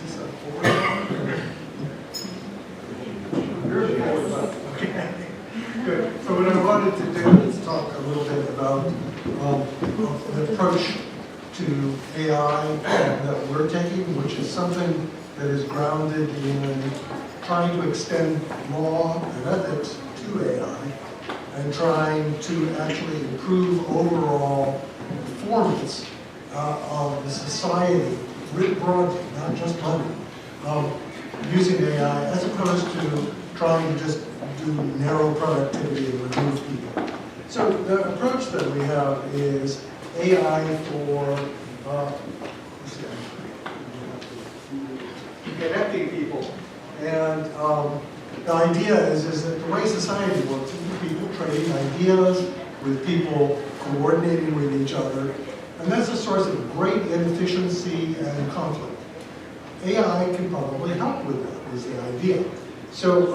this a forward button? Here's a forward button. Okay. Good. So what I wanted to do is talk a little bit about the approach to AI that we're taking, which is something that is grounded in trying to extend law and ethics to AI and trying to actually improve overall performance of the society writ broadly, not just money, using AI as opposed to trying to just do narrow productivity and remove people. So the approach that we have is AI for connecting people. And the idea is that the way society works is people trading ideas with people coordinating with each other. And that's a source of great inefficiency and conflict. AI can probably help with that, is the idea. So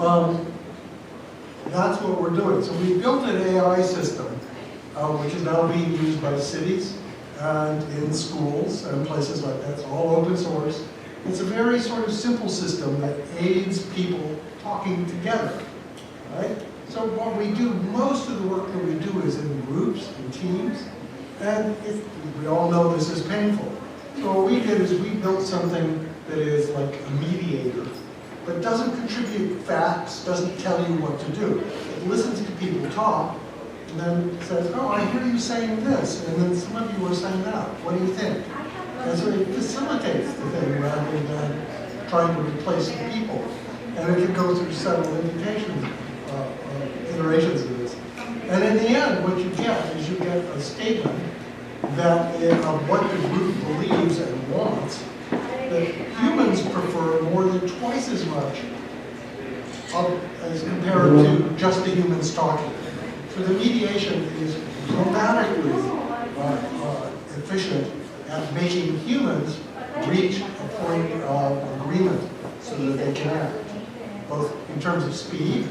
that's what we're doing. So we built an AI system, which is now being used by cities and in schools and places like that. It's all open source. It's a very sort of simple system that aids people talking together, right? So what we do, most of the work that we do is in groups and teams, and we all know this is painful. So what we did is we built something that is like a mediator, but doesn't contribute facts, doesn't tell you what to do. It listens to people talk, and then says, oh, I hear you saying this, and then some of you are saying that. What do you think? And so it facilitates the thing rather than trying to replace the people. And it can go through several iterations of this. And in the end, what you get is you get a statement that of what the group believes and wants that humans prefer more than twice as much as compared to just the humans talking. So the mediation is dramatically efficient at making humans reach a point of agreement so that they can act, both in terms of speed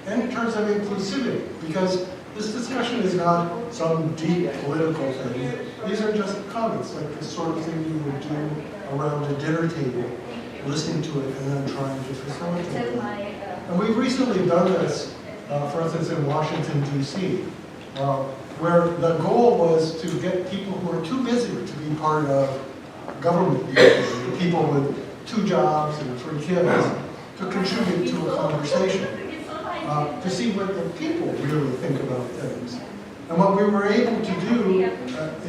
and in terms of inclusivity, because this discussion is not some deep political thing. These are just comments, like the sort of thing you would do around a dinner table, listening to it and then trying to facilitate it. And we've recently done this, for instance, in Washington, D.C., where the goal was to get people who are too busy to be part of government, people with 2 jobs and 3 kids, to contribute to a conversation, to see what the people really think about things. And what we were able to do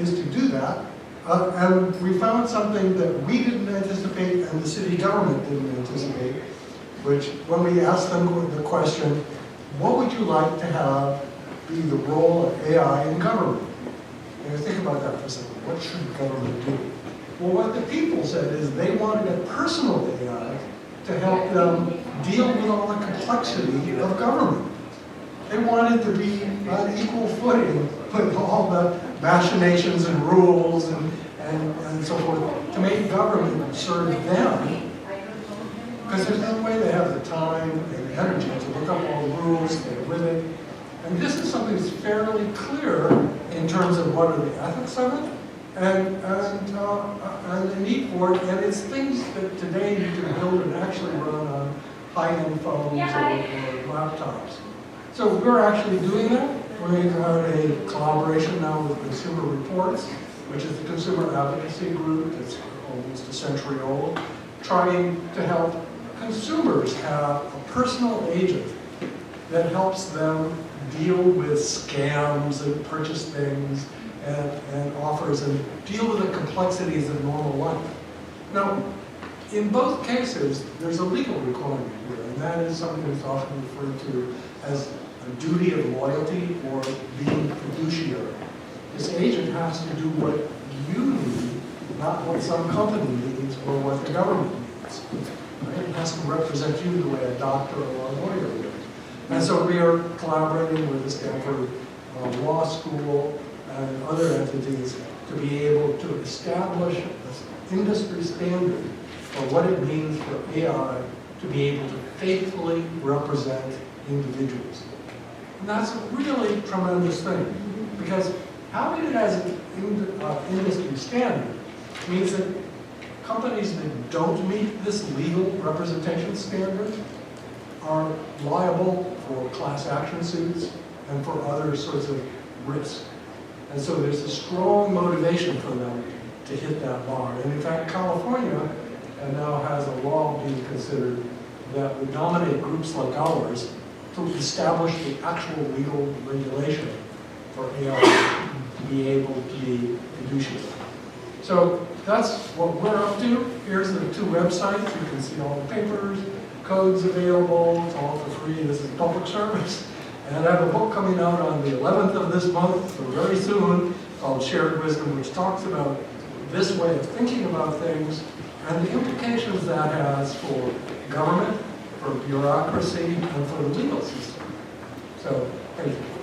is to do that, and we found something that we didn't anticipate and the city government didn't anticipate, which when we asked them the question, what would you like to have be the role of AI in government? And think about that for a second. What should government do? Well, what the people said is they wanted a personal AI to help them deal with all the complexity of government. They wanted to be on equal footing with all the machinations and rules and so forth to make government serve them. Because there's no way they have the time and the energy to look up all the rules, stay with it. And this is something that's fairly clear in terms of what are the ethics of it and the need for it. And it's things that today you can build and actually run on high-end phones or laptops. So we're actually doing that. We have a collaboration now with Consumer Reports, which is the consumer advocacy group that's almost a century old, trying to help consumers have a personal agent that helps them deal with scams and purchase things and offers and deal with the complexities of normal life. Now, in both cases, there's a legal requirement here, and that is something that's often referred to as a duty of loyalty or being fiduciary. This agent has to do what you need, not what some company needs or what the government needs. Right? It has to represent you the way a doctor or a lawyer would. And so we are collaborating with the Stanford Law School and other entities to be able to establish an industry standard for what it means for AI to be able to faithfully represent individuals. And that's a really tremendous thing, because having it as an industry standard means that companies that don't meet this legal representation standard are liable for class action suits and for other sorts of risk. And so there's a strong motivation for them to hit that bar. And in fact, California now has a law being considered that would nominate groups like ours to establish the actual legal regulation for AI to be able to be fiduciary. So that's what we're up to. Here's the two websites. You can see all the papers, codes available. It's all for free. This is public service. And I have a book coming out on the 11th of this month, so very soon, called Shared Wisdom, which talks about this way of thinking about things and the implications that has for government, for bureaucracy, and for the legal system. So, thank you.